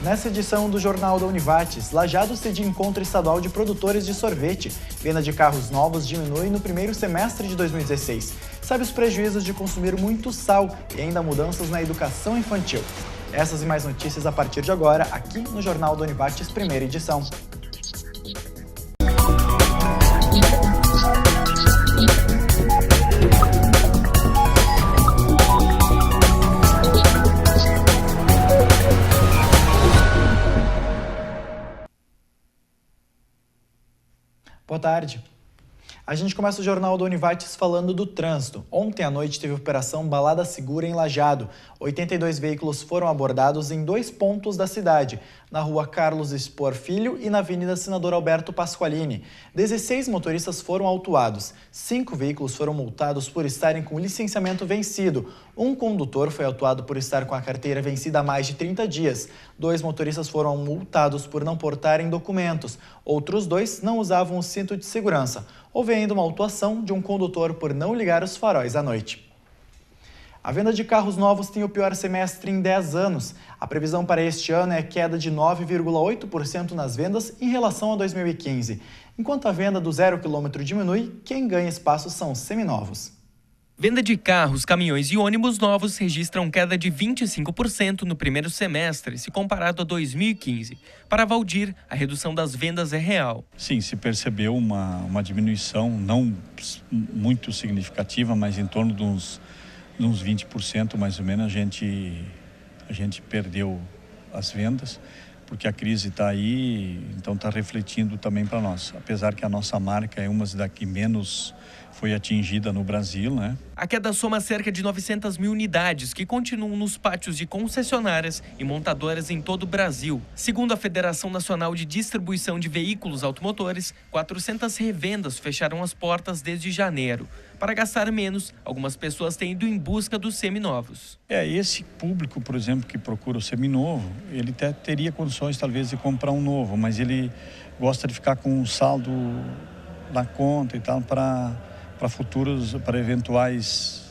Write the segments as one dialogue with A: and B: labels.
A: Nessa edição do Jornal da Univates, Lajeado cedia encontro estadual de produtores de sorvete. Venda de carros novos diminui no primeiro semestre de 2016. Sabe os prejuízos de consumir muito sal e ainda mudanças na educação infantil. Essas e mais notícias a partir de agora, aqui no Jornal da Univates, primeira edição. Boa tarde. A gente começa o Jornal do Univates falando do trânsito. Ontem à noite teve operação Balada Segura em Lajeado. 82 veículos foram abordados em 2 pontos da cidade, na rua Carlos Expor Filho e na Avenida Senador Alberto Pasqualini. 16 motoristas foram autuados. 5 veículos foram multados por estarem com licenciamento vencido. Um condutor foi autuado por estar com a carteira vencida há mais de 30 dias. 2 motoristas foram multados por não portarem documentos. Outros 2 não usavam o cinto de segurança. Houve ainda uma autuação de um condutor por não ligar os faróis à noite. A venda de carros novos tem o pior semestre em 10 anos. A previsão para este ano é queda de 9,8% nas vendas em relação a 2015. Enquanto a venda do 0 km diminui, quem ganha espaço são os seminovos.
B: Venda de carros, caminhões e ônibus novos registram queda de 25% no primeiro semestre, se comparado a 2015. Para Valdir, a redução das vendas é real.
C: Sim, se percebeu uma diminuição, não muito significativa, mas em torno de uns 20% mais ou menos a gente perdeu as vendas, porque a crise está aí, então está refletindo também para nós. Apesar que a nossa marca é uma das que menos foi atingida no Brasil, né?
B: A queda soma cerca de 900 mil unidades que continuam nos pátios de concessionárias e montadoras em todo o Brasil. Segundo a Federação Nacional de Distribuição de Veículos Automotores, 400 revendas fecharam as portas desde janeiro. Para gastar menos, algumas pessoas têm ido em busca dos seminovos.
C: Esse público, por exemplo, que procura o seminovo, ele até teria condições talvez de comprar um novo, mas ele gosta de ficar com um saldo na conta e tal para eventuais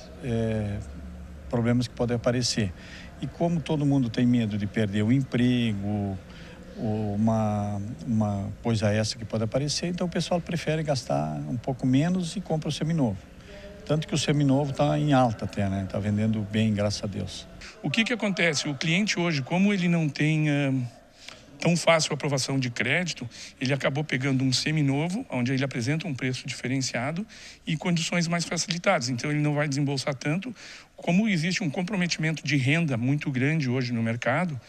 C: problemas que podem aparecer. E como todo mundo tem medo de perder o emprego, ou uma coisa essa que pode aparecer, então o pessoal prefere gastar um pouco menos e compra o seminovo. Tanto que o seminovo está em alta até, né? Está vendendo bem, graças a Deus.
D: O que acontece? O cliente hoje, como ele não tem tão fácil a aprovação de crédito, ele acabou pegando um seminovo, onde ele apresenta um preço diferenciado e condições mais facilitadas. Então ele não vai desembolsar tanto. Como existe um comprometimento de renda muito grande hoje no mercado,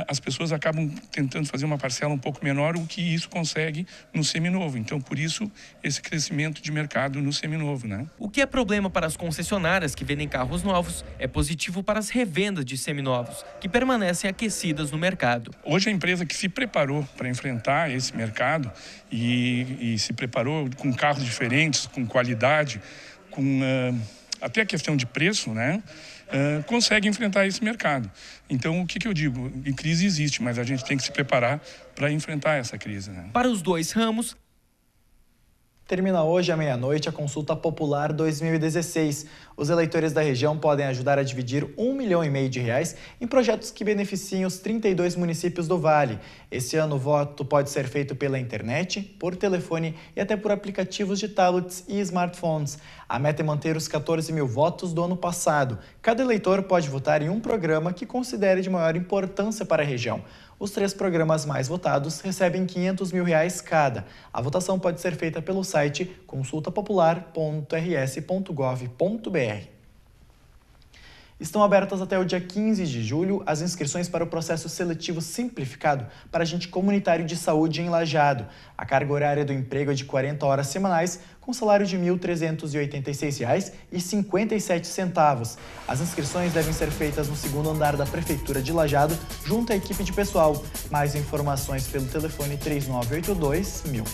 D: as pessoas acabam tentando fazer uma parcela um pouco menor, o que isso consegue no seminovo. Então, por isso, esse crescimento de mercado no seminovo, né?
B: O que é problema para as concessionárias que vendem carros novos é positivo para as revendas de seminovos, que permanecem aquecidas no mercado.
D: Hoje, a empresa que se preparou para enfrentar esse mercado e se preparou com carros diferentes, com qualidade, com até a questão de preço, né? Consegue enfrentar esse mercado. Então, o que eu digo? Em crise existe, mas a gente tem que se preparar para enfrentar essa crise, né?
B: Para os 2 ramos,
A: termina hoje à meia-noite a Consulta Popular 2016. Os eleitores da região podem ajudar a dividir R$1,5 milhão em projetos que beneficiem os 32 municípios do Vale. Esse ano o voto pode ser feito pela internet, por telefone e até por aplicativos de tablets e smartphones. A meta é manter os 14 mil votos do ano passado. Cada eleitor pode votar em um programa que considere de maior importância para a região. Os 3 programas mais votados recebem R$500 mil cada. A votação pode ser feita pelo site consultapopular.rs.gov.br. Estão abertas até o dia 15 de julho as inscrições para o processo seletivo simplificado para agente comunitário de saúde em Lajeado. A carga horária do emprego é de 40 horas semanais, com salário de R$ 1.386,57. As inscrições devem ser feitas no 2º andar da Prefeitura de Lajeado, junto à equipe de pessoal. Mais informações pelo telefone 3982-1000.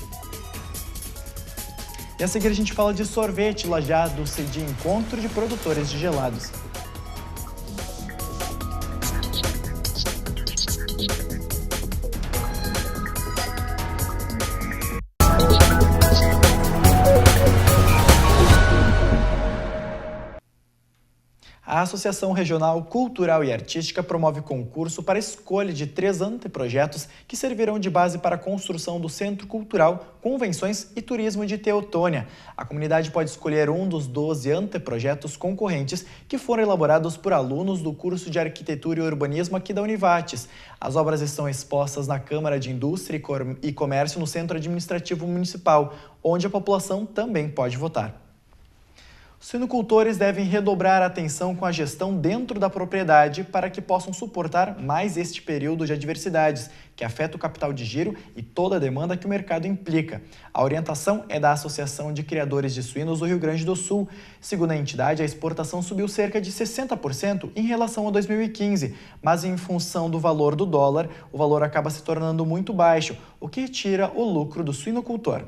A: E a seguir a gente fala de sorvete. Lajeado cedia encontro de produtores de gelados. A A Associação Regional Cultural e Artística promove concurso para escolha de 3 anteprojetos que servirão de base para a construção do Centro Cultural, Convenções e Turismo de Teotônia. A comunidade pode escolher um dos 12 anteprojetos concorrentes que foram elaborados por alunos do curso de Arquitetura e Urbanismo aqui da Univates. As obras estão expostas na Câmara de Indústria e Comércio no Centro Administrativo Municipal, onde a população também pode votar. Os suinocultores devem redobrar a atenção com a gestão dentro da propriedade para que possam suportar mais este período de adversidades, que afeta o capital de giro e toda a demanda que o mercado implica. A orientação é da Associação de Criadores de Suínos do Rio Grande do Sul. Segundo a entidade, a exportação subiu cerca de 60% em relação a 2015, mas em função do valor do dólar, o valor acaba se tornando muito baixo, o que tira o lucro do suinocultor.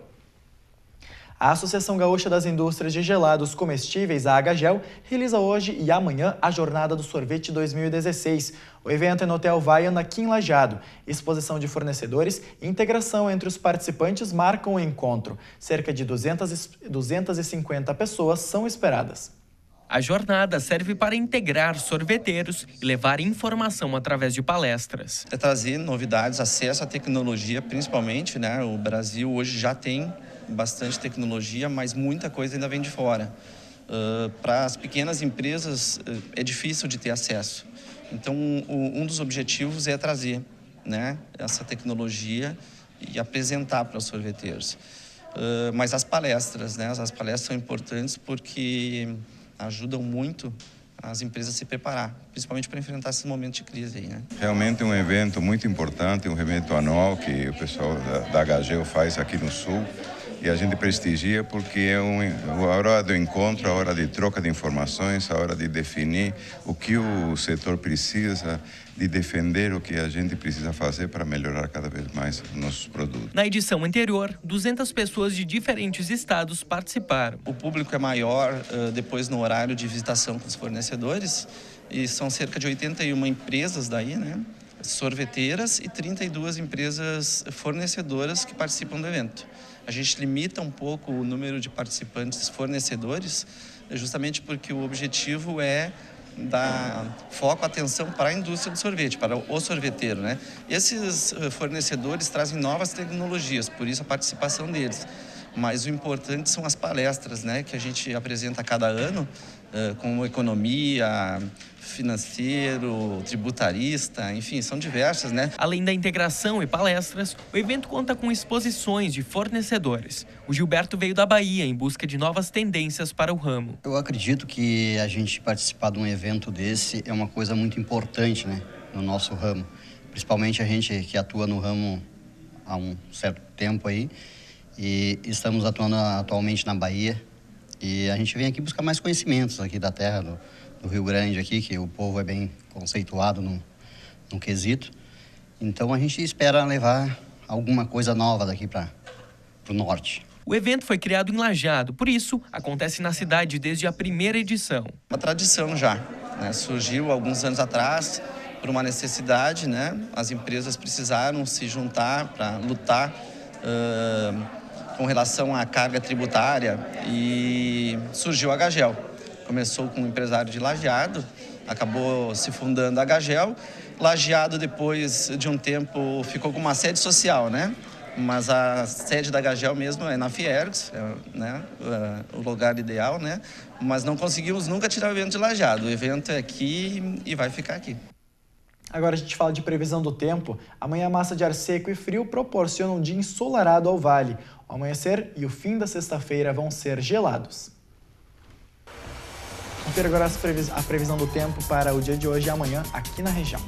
A: A Associação Gaúcha das Indústrias de Gelados Comestíveis, a Agagel, realiza hoje e amanhã a Jornada do Sorvete 2016. O evento é no Hotel Vaiana, aqui em Lajeado. Exposição de fornecedores e integração entre os participantes marcam o encontro. Cerca de 250 pessoas são esperadas.
B: A jornada serve para integrar sorveteiros e levar informação através de palestras.
E: É trazer novidades, acesso à tecnologia, principalmente, né? O Brasil hoje já tem bastante tecnologia, mas muita coisa ainda vem de fora. Para as pequenas empresas é difícil de ter acesso. Então, um dos objetivos é trazer, né, essa tecnologia e apresentar para os sorveteiros. Mas as palestras, né, as palestras são importantes porque ajudam muito as empresas a se preparar, principalmente para enfrentar esses momentos de crise aí, né?
F: Realmente é um evento muito importante, um evento anual que o pessoal da Agagel faz aqui no Sul. E a gente prestigia porque é a hora do encontro, a hora de troca de informações, a hora de definir o que o setor precisa, de defender o que a gente precisa fazer para melhorar cada vez mais os nossos produtos.
B: Na edição anterior, 200 pessoas de diferentes estados participaram.
E: O público é maior depois no horário de visitação com os fornecedores, e são cerca de 81 empresas daí, né? Sorveteiras e 32 empresas fornecedoras que participam do evento. A gente limita um pouco o número de participantes fornecedores, justamente porque o objetivo é dar foco, atenção para a indústria do sorvete, para o sorveteiro, né? Esses fornecedores trazem novas tecnologias, por isso a participação deles. Mas o importante são as palestras, né, que a gente apresenta a cada ano, como economia, financeiro, tributarista, enfim, são diversas, né?
B: Além da integração e palestras, o evento conta com exposições de fornecedores. O Gilberto veio da Bahia em busca de novas tendências para o ramo.
G: Eu acredito que a gente participar de um evento desse é uma coisa muito importante, né, no nosso ramo. Principalmente a gente que atua no ramo há um certo tempo aí, e estamos atuando atualmente na Bahia, e a gente vem aqui buscar mais conhecimentos aqui da terra do Rio Grande aqui, que o povo é bem conceituado no quesito. Então a gente espera levar alguma coisa nova daqui para o norte.
B: O evento foi criado em Lajeado, por isso acontece na cidade desde a primeira edição.
E: Uma tradição já, né? Surgiu alguns anos atrás por uma necessidade, né? As empresas precisaram se juntar para lutar com relação à carga tributária, e surgiu a Agagel. Começou com um empresário de Lajeado, acabou se fundando a Agagel. Lajeado, depois de um tempo, ficou com uma sede social, né? Mas a sede da Agagel mesmo é na Fiergs, né? O lugar ideal, né? Mas não conseguimos nunca tirar o evento de Lajeado. O evento é aqui e vai ficar aqui.
A: Agora a gente fala de previsão do tempo. Amanhã a massa de ar seco e frio proporciona um dia ensolarado ao vale. O amanhecer e o fim da sexta-feira vão ser gelados. Confira agora a previsão do tempo para o dia de hoje e amanhã aqui na região.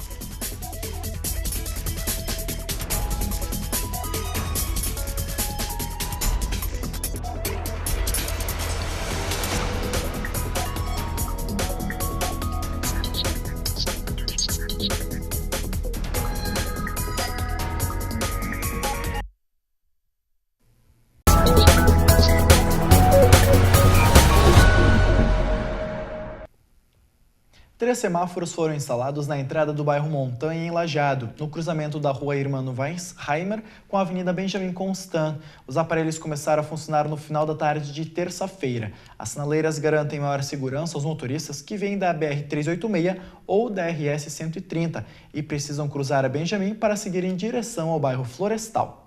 A: 3 semáforos foram instalados na entrada do bairro Montanha, em Lajeado, no cruzamento da rua Irmão Weisheimer com a Avenida Benjamin Constant. Os aparelhos começaram a funcionar no final da tarde de terça-feira. As sinaleiras garantem maior segurança aos motoristas que vêm da BR-386 ou da RS-130 e precisam cruzar a Benjamin para seguir em direção ao bairro Florestal.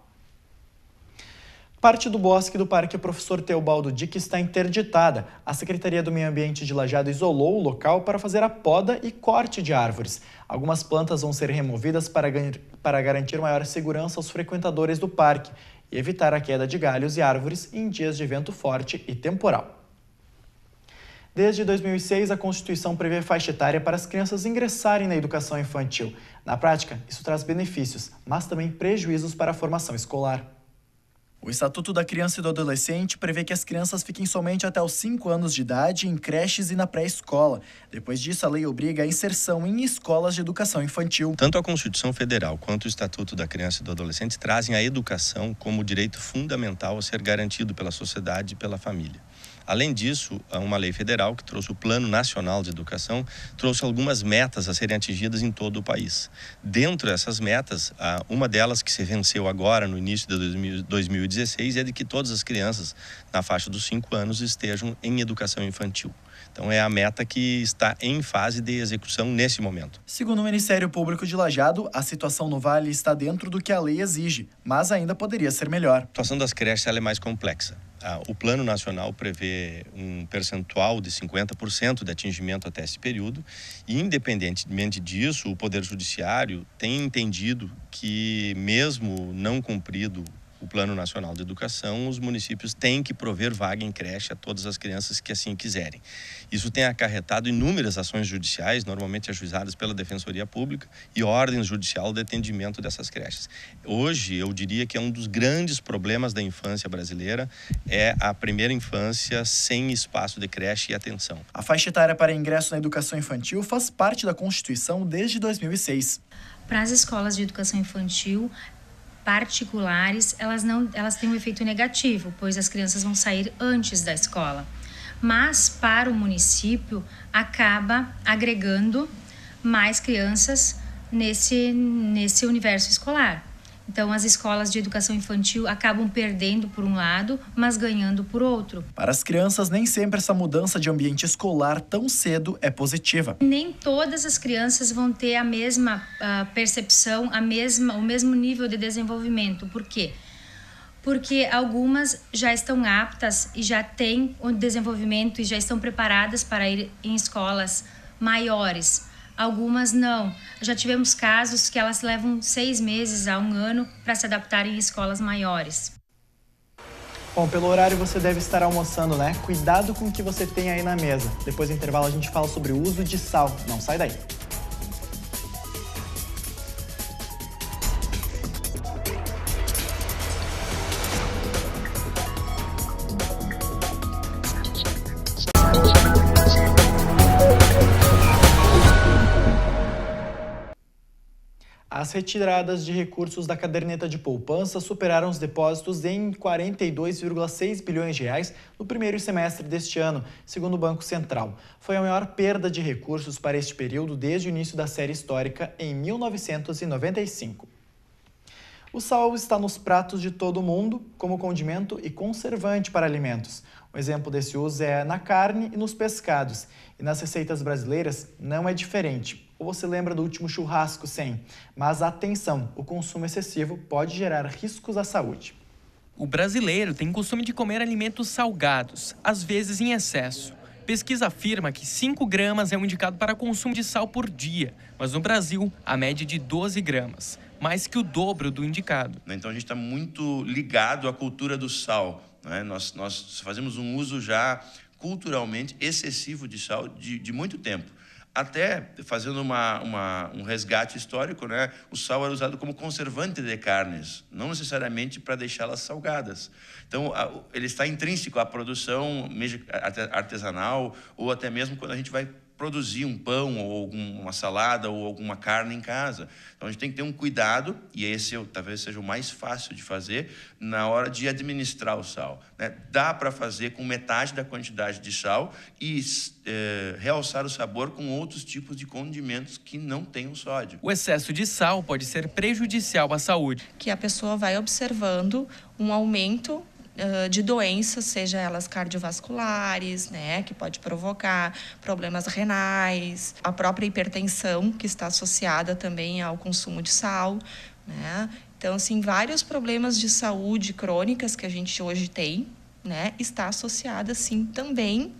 A: Parte do bosque do Parque Professor Teobaldo Dick está interditada. A Secretaria do Meio Ambiente de Lajeado isolou o local para fazer a poda e corte de árvores. Algumas plantas vão ser removidas para garantir maior segurança aos frequentadores do parque e evitar a queda de galhos e árvores em dias de vento forte e temporal. Desde 2006, a Constituição prevê faixa etária para as crianças ingressarem na educação infantil. Na prática, isso traz benefícios, mas também prejuízos para a formação escolar. O Estatuto da Criança e do Adolescente prevê que as crianças fiquem somente até os 5 anos de idade em creches e na pré-escola. Depois disso, a lei obriga a inserção em escolas de educação infantil.
H: Tanto a Constituição Federal quanto o Estatuto da Criança e do Adolescente trazem a educação como direito fundamental a ser garantido pela sociedade e pela família. Além disso, uma lei federal que trouxe o Plano Nacional de Educação, trouxe algumas metas a serem atingidas em todo o país. Dentro dessas metas, uma delas que se venceu agora no início de 2016 é de que todas as crianças na faixa dos 5 anos estejam em educação infantil. Então é a meta que está em fase de execução nesse momento.
A: Segundo o Ministério Público de Lajeado, a situação no Vale está dentro do que a lei exige, mas ainda poderia ser melhor.
H: A situação das creches ela é mais complexa. O Plano Nacional prevê um percentual de 50% de atingimento até esse período e, independentemente disso, o Poder Judiciário tem entendido que, mesmo não cumprido o Plano Nacional de Educação, os municípios têm que prover vaga em creche a todas as crianças que assim quiserem. Isso tem acarretado inúmeras ações judiciais, normalmente ajuizadas pela Defensoria Pública, e ordens judiciais de atendimento dessas creches. Hoje, eu diria que é um dos grandes problemas da infância brasileira, é a primeira infância sem espaço de creche e atenção.
A: A faixa etária para ingresso na educação infantil faz parte da Constituição desde 2006.
I: Para as escolas de educação infantil particulares, elas têm um efeito negativo, pois as crianças vão sair antes da escola. Mas para o município acaba agregando mais crianças nesse universo escolar. Então, as escolas de educação infantil acabam perdendo por um lado, mas ganhando por outro.
A: Para as crianças, nem sempre essa mudança de ambiente escolar tão cedo é positiva.
I: Nem todas as crianças vão ter a mesma percepção, o mesmo nível de desenvolvimento. Por quê? Porque algumas já estão aptas e já têm o desenvolvimento e já estão preparadas para ir em escolas maiores. Algumas não. Já tivemos casos que elas levam 6 meses a 1 ano para se adaptarem em escolas maiores.
A: Bom, pelo horário você deve estar almoçando, né? Cuidado com o que você tem aí na mesa. Depois do intervalo a gente fala sobre o uso de sal. Não sai daí. As retiradas de recursos da caderneta de poupança superaram os depósitos em 42,6 bilhões de reais no primeiro semestre deste ano, segundo o Banco Central. Foi a maior perda de recursos para este período desde o início da série histórica em 1995. O sal está nos pratos de todo mundo como condimento e conservante para alimentos. Um exemplo desse uso é na carne e nos pescados. E nas receitas brasileiras não é diferente. Ou você lembra do último churrasco sem? Mas atenção, o consumo excessivo pode gerar riscos à saúde.
B: O brasileiro tem costume de comer alimentos salgados, às vezes em excesso. Pesquisa afirma que 5 gramas é o indicado para consumo de sal por dia, mas no Brasil, a média é de 12 gramas, mais que o dobro do indicado.
J: Então a gente está muito ligado à cultura do sal, né? Nós fazemos um uso já culturalmente excessivo de sal de muito tempo. Até fazendo um resgate histórico, né? O sal era usado como conservante de carnes, não necessariamente para deixá-las salgadas. Então, ele está intrínseco à produção artesanal ou até mesmo quando a gente vai produzir um pão ou uma salada ou alguma carne em casa. Então a gente tem que ter um cuidado, e esse talvez seja o mais fácil de fazer, na hora de administrar o sal, né? Dá para fazer com metade da quantidade de sal e realçar o sabor com outros tipos de condimentos que não têm o sódio.
B: O excesso de sal pode ser prejudicial à saúde.
K: Que a pessoa vai observando um aumento de doenças, seja elas cardiovasculares, né, que pode provocar problemas renais, a própria hipertensão, que está associada também ao consumo de sal, né? Então, assim, vários problemas de saúde crônicas que a gente hoje tem, né, está associada, sim, também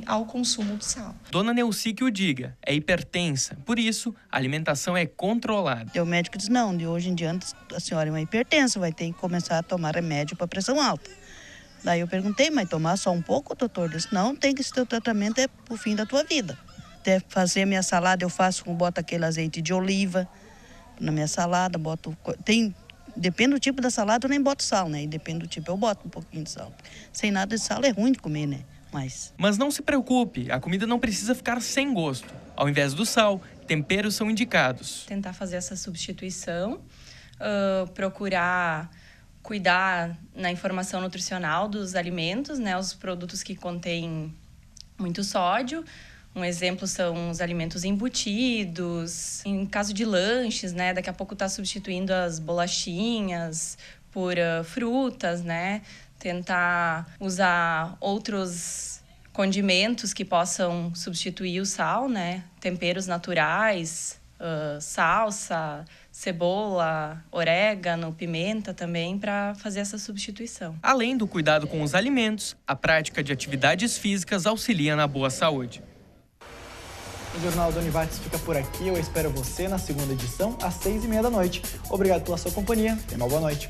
K: ao consumo de sal.
B: Dona Neuci que o diga, é hipertensa, por isso a alimentação é controlada.
L: E o médico diz, não, de hoje em diante a senhora é uma hipertensa, vai ter que começar a tomar remédio para pressão alta. Daí eu perguntei, mas tomar só um pouco, doutor? Ele disse, não, tem que ser o tratamento é pro fim da tua vida. Até fazer minha salada, eu boto aquele azeite de oliva na minha salada, depende do tipo da salada, eu nem boto sal, né? E depende do tipo, eu boto um pouquinho de sal. Sem nada de sal é ruim de comer, né?
B: Mas não se preocupe, a comida não precisa ficar sem gosto. Ao invés do sal, temperos são indicados.
K: Tentar fazer essa substituição, procurar cuidar na informação nutricional dos alimentos, né, os produtos que contêm muito sódio. Um exemplo são os alimentos embutidos. Em caso de lanches, né, daqui a pouco está substituindo as bolachinhas por frutas, né? Tentar usar outros condimentos que possam substituir o sal, né? Temperos naturais, salsa, cebola, orégano, pimenta também, para fazer essa substituição.
B: Além do cuidado com os alimentos, a prática de atividades físicas auxilia na boa saúde.
A: O Jornal do Univates fica por aqui. Eu espero você na segunda edição, às 6h30 da noite. Obrigado pela sua companhia. Tenha uma boa noite.